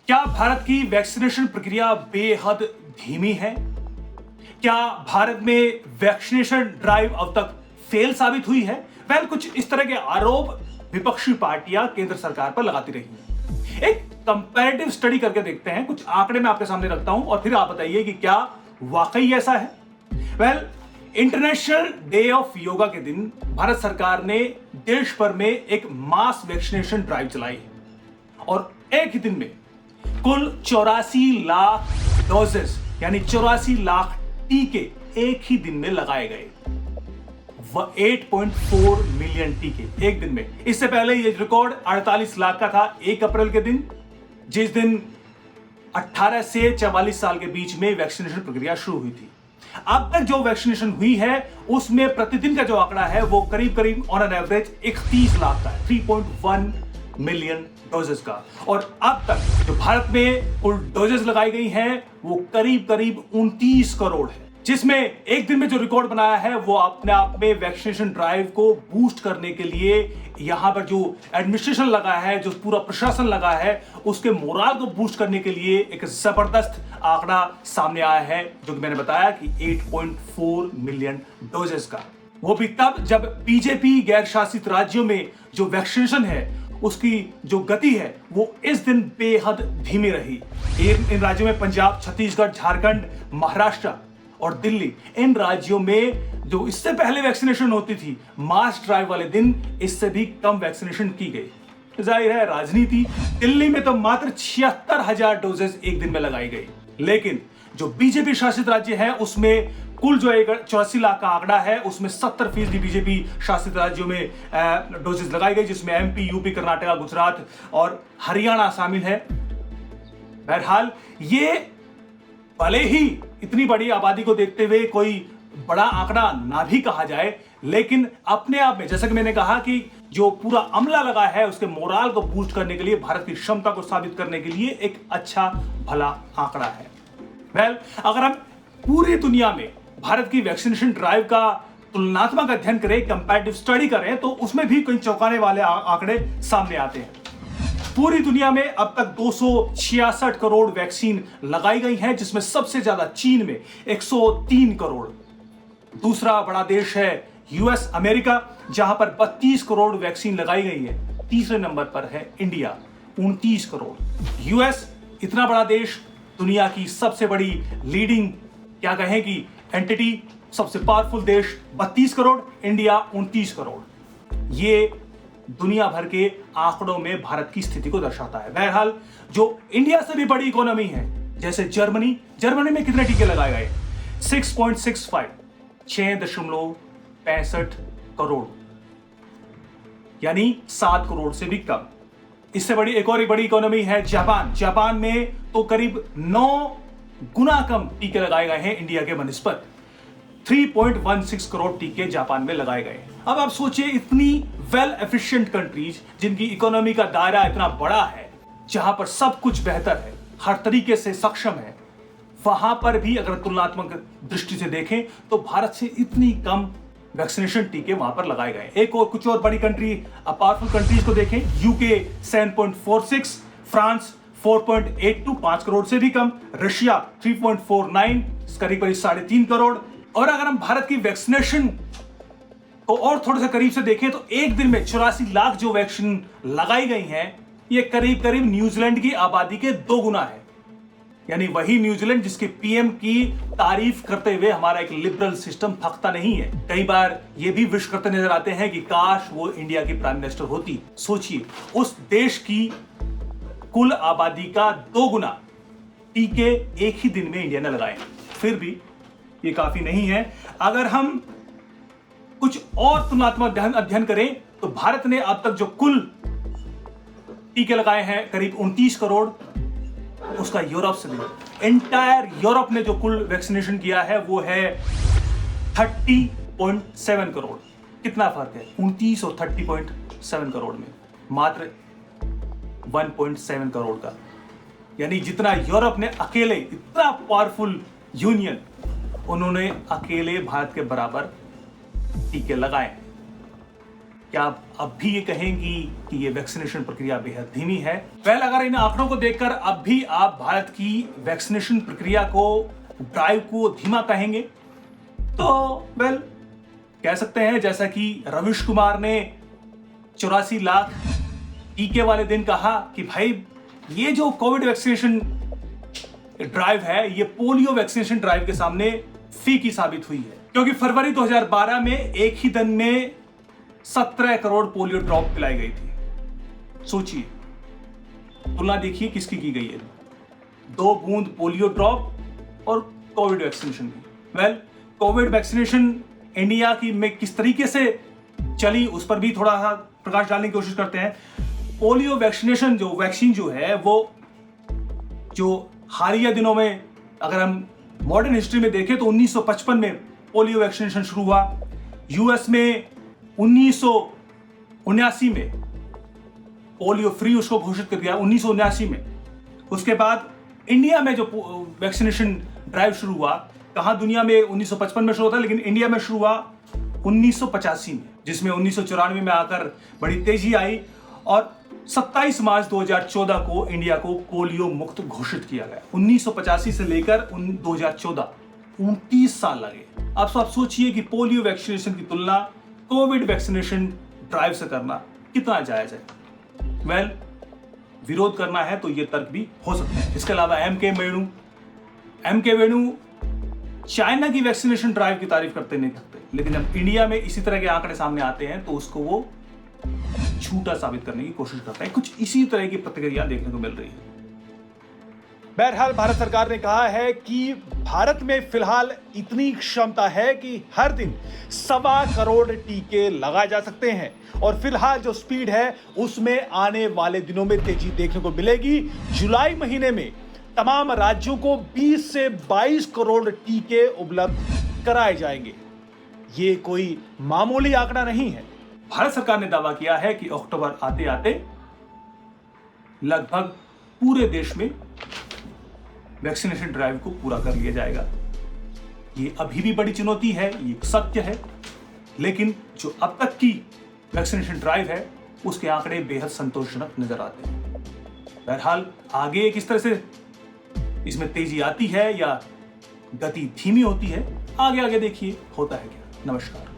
क्या भारत की वैक्सीनेशन प्रक्रिया बेहद धीमी है? क्या भारत में वैक्सीनेशन ड्राइव अब तक फेल साबित हुई है? कुछ इस तरह के आरोप विपक्षी पार्टियां केंद्र सरकार पर लगाती रही हैं। एक कंपैरेटिव स्टडी करके देखते हैं, कुछ आंकड़े मैं आपके सामने रखता हूं और फिर आप बताइए कि क्या वाकई ऐसा है। इंटरनेशनल डे ऑफ योगा के दिन भारत सरकार ने देश भर में एक मास वैक्सीनेशन ड्राइव चलाई है और एक ही दिन में कुल 84 लाख डोजेस यानी 84 लाख टीके एक ही दिन में लगाए गए। 8.4 मिलियन टीके एक दिन में। इससे पहले यह रिकॉर्ड 48 लाख का था 1 अप्रैल के दिन, जिस दिन 18 से 44 साल के बीच में वैक्सीनेशन प्रक्रिया शुरू हुई थी। अब तक जो वैक्सीनेशन हुई है उसमें प्रतिदिन का जो आंकड़ा है वो करीब करीब ऑन एन एवरेज 31 लाख का है, 3.1 मिलियन डोजेस का। और अब तक जो भारत में कुल डोजेस लगाई गई हैं वो करीब करीब 29 करोड़ है, जिसमें एक दिन में जो रिकॉर्ड बनाया है वो अपने आप में वैक्सीनेशन ड्राइव को बूस्ट करने के लिए यहां पर जो एडमिनिस्ट्रेशन लगा है, जो पूरा प्रशासन लगा है, उसके मोराल को बूस्ट करने के लिए एक जबरदस्त आंकड़ा सामने आया है, जो कि मैंने बताया कि 8.4 मिलियन डोजेस का। वो भी तब जब बीजेपी गैर शासित राज्यों में जो वैक्सीनेशन है उसकी जो गति है वो इस दिन बेहद धीमी रही। इन राज्यों में पंजाब, छत्तीसगढ़, झारखंड, महाराष्ट्र और दिल्ली, इन राज्यों में जो इससे पहले वैक्सीनेशन होती थी मास ड्राइव वाले दिन, इससे भी कम वैक्सीनेशन की गई। जाहिर है राजनीति। दिल्ली में तो मात्र 76,000 डोजेस एक दिन में लगाई गई, लेकिन जो बीजेपी शासित राज्य है उसमें कुल जो 84 लाख का आंकड़ा है उसमें 70% बीजेपी शासित राज्यों में डोजेस लगाई गई, जिसमें एमपी, यूपी, कर्नाटक, गुजरात और हरियाणा शामिल है। बहरहाल ये भले ही इतनी बड़ी आबादी को देखते हुए कोई बड़ा आंकड़ा ना भी कहा जाए, लेकिन अपने आप में जैसा कि मैंने कहा कि जो पूरा अमला लगा है उसके मोराल को बूस्ट करने के लिए, भारत की क्षमता को साबित करने के लिए एक अच्छा भला आंकड़ा है। अगर हम पूरी दुनिया में भारत की वैक्सीनेशन ड्राइव का तुलनात्मक अध्ययन करें, कंपैरेटिव स्टडी करें, तो उसमें भी कई चौंकाने वाले आंकड़े सामने आते हैं। पूरी दुनिया में अब तक 266 करोड़ वैक्सीन लगाई गई हैं, जिसमें सबसे ज्यादा चीन में 103 करोड़। दूसरा बड़ा देश है यूएस अमेरिका, जहां पर 32 करोड़ वैक्सीन लगाई गई है। तीसरे नंबर पर है इंडिया, 29 करोड़। यूएस इतना बड़ा देश, दुनिया की सबसे बड़ी लीडिंग क्या कहें कि एंटिटी, सबसे पावरफुल देश, 32 करोड़, इंडिया 29 करोड़। ये दुनिया भर के आंकड़ों में भारत की स्थिति को दर्शाता है। बहरहाल जो इंडिया से भी बड़ी इकोनॉमी है जैसे जर्मनी में कितने टीके लगाए गए? 6.65 6.65 करोड़, यानी 7 करोड़ से भी कम। इससे बड़ी एक और बड़ी इकोनॉमी है जापान में तो करीब 9 गुना कम टीके लगाए गए हैं इंडिया के बनिस्बत। 3.16 करोड़ टीके जापान में लगाए गए। अब आप सोचिए, इतनी वेल एफिशिएंट कंट्रीज जिनकी इकोनॉमी का दायरा इतना बड़ा है, जहां पर सब कुछ बेहतर है, हर तरीके से सक्षम है, वहां पर भी अगर तुलनात्मक दृष्टि से देखें तो भारत से इतनी कम वैक्सीनेशन टीके वहां पर लगाए गए। एक और कुछ और बड़ी कंट्री, पावरफुल कंट्रीज को देखें, यूके 7.46, फ्रांस 4.82, 5 करोड़ से भी कम, रशिया 3.49, करीब 3.5 करोड़। और अगर हम भारत की वैक्सीनेशन को और थोड़े से करीब से देखें तो एक दिन में 84 लाख जो वैक्सीन लगाई गई हैं, ये करीब करीब न्यूजीलैंड की आबादी के 2 गुना है। यानी वही न्यूजीलैंड जिसके पीएम की तारीफ करते हुए हमारा एक लिबरल सिस्टम थकता नहीं है। कई बार ये भी विश करते नजर आते हैं कि काश वो इंडिया की प्राइम मिनिस्टर होती। सोचिए, उस देश की कुल आबादी का 2 गुना टीके एक ही दिन में इंडिया ने लगाए। फिर भी ये काफी नहीं है। अगर हम कुछ और तुलनात्मक अध्ययन करें तो भारत ने अब तक जो कुल टीके लगाए हैं करीब 29 करोड़, उसका यूरोप से भी, एंटायर यूरोप ने जो कुल वैक्सीनेशन किया है वो है 30.7 करोड़। कितना फर्क है 29 और 30.7 करोड़ में? मात्र 1.7 करोड़ का। यानी जितना यूरोप ने अकेले, इतना पावरफुल यूनियन, उन्होंने अकेले भारत के बराबर टीके लगाए। क्या आप अब भी ये कहेंगी कि ये वैक्सीनेशन प्रक्रिया बेहद धीमी है? वेल, अगर इन आंकड़ों को देखकर अब भी आप भारत की वैक्सीनेशन प्रक्रिया को, ड्राइव को धीमा कहेंगे, तो वेल कह सकते हैं जैसा कि रविश कुमार ने 84 लाख टीके वाले दिन कहा कि भाई ये जो कोविड वैक्सीनेशन ड्राइव है, ये पोलियो वैक्सीनेशन ड्राइव के सामने फीकी साबित हुई है, क्योंकि फरवरी 2012 में एक ही दिन में 17 करोड़ पोलियो ड्रॉप पिलाई गई थी। सोचिए, तुलना देखिए किसकी की गई है, 2 बूंद पोलियो ड्रॉप और कोविड वैक्सीनेशन की। वेल, कोविड वैक्सीनेशन इंडिया की में किस तरीके से चली उस पर भी थोड़ा सा प्रकाश डालने की कोशिश करते हैं। पोलियो वैक्सीनेशन जो वैक्सीन जो है, वो जो हालिया दिनों में अगर हम मॉडर्न हिस्ट्री में देखें तो 1955 में पोलियो वैक्सीनेशन शुरू हुआ। यूएस में 1979 में पोलियो फ्री उसको घोषित कर दिया, 1979 में। उसके बाद इंडिया में जो वैक्सीनेशन ड्राइव शुरू हुआ, कहां दुनिया में 1955 में शुरू होता, लेकिन इंडिया में शुरू हुआ 1985 में, जिसमें 1994 में आकर बड़ी तेजी आई और 27 मार्च 2014 को इंडिया को पोलियो मुक्त घोषित किया गया। 1985 से लेकर 2014 29 साल लगे। अब आप सोचिए कि पोलियो वैक्सीनेशन की तुलना कोविड वैक्सीनेशन ड्राइव से करना कितना जायज है। वेल, विरोध करना है तो यह तर्क भी हो सकता है। इसके अलावा एम के वेणु चाइना की वैक्सीनेशन ड्राइव की तारीफ करते नहीं थकते, लेकिन जब इंडिया में इसी तरह के आंकड़े सामने आते हैं तो उसको वो झूठा साबित करने की कोशिश करते हैं। कुछ इसी तरह की प्रतिक्रिया देखने को मिल रही है। बहरहाल भारत सरकार ने कहा है कि भारत में फिलहाल इतनी क्षमता है कि हर दिन 1.25 करोड़ टीके लगाए जा सकते हैं और फिलहाल जो स्पीड है उसमें आने वाले दिनों में तेजी देखने को मिलेगी। जुलाई महीने में तमाम राज्यों को 20 से 22 करोड़ टीके उपलब्ध कराए जाएंगे। ये कोई मामूली आंकड़ा नहीं है। भारत सरकार ने दावा किया है कि अक्टूबर आते आते लगभग पूरे देश में वैक्सीनेशन ड्राइव को पूरा कर लिया जाएगा। ये अभी भी बड़ी चुनौती है, ये सत्य है, लेकिन जो अब तक की वैक्सीनेशन ड्राइव है उसके आंकड़े बेहद संतोषजनक नजर आते हैं। बहरहाल आगे किस तरह से इसमें तेजी आती है या गति धीमी होती है, आगे आगे देखिए होता है क्या। नमस्कार।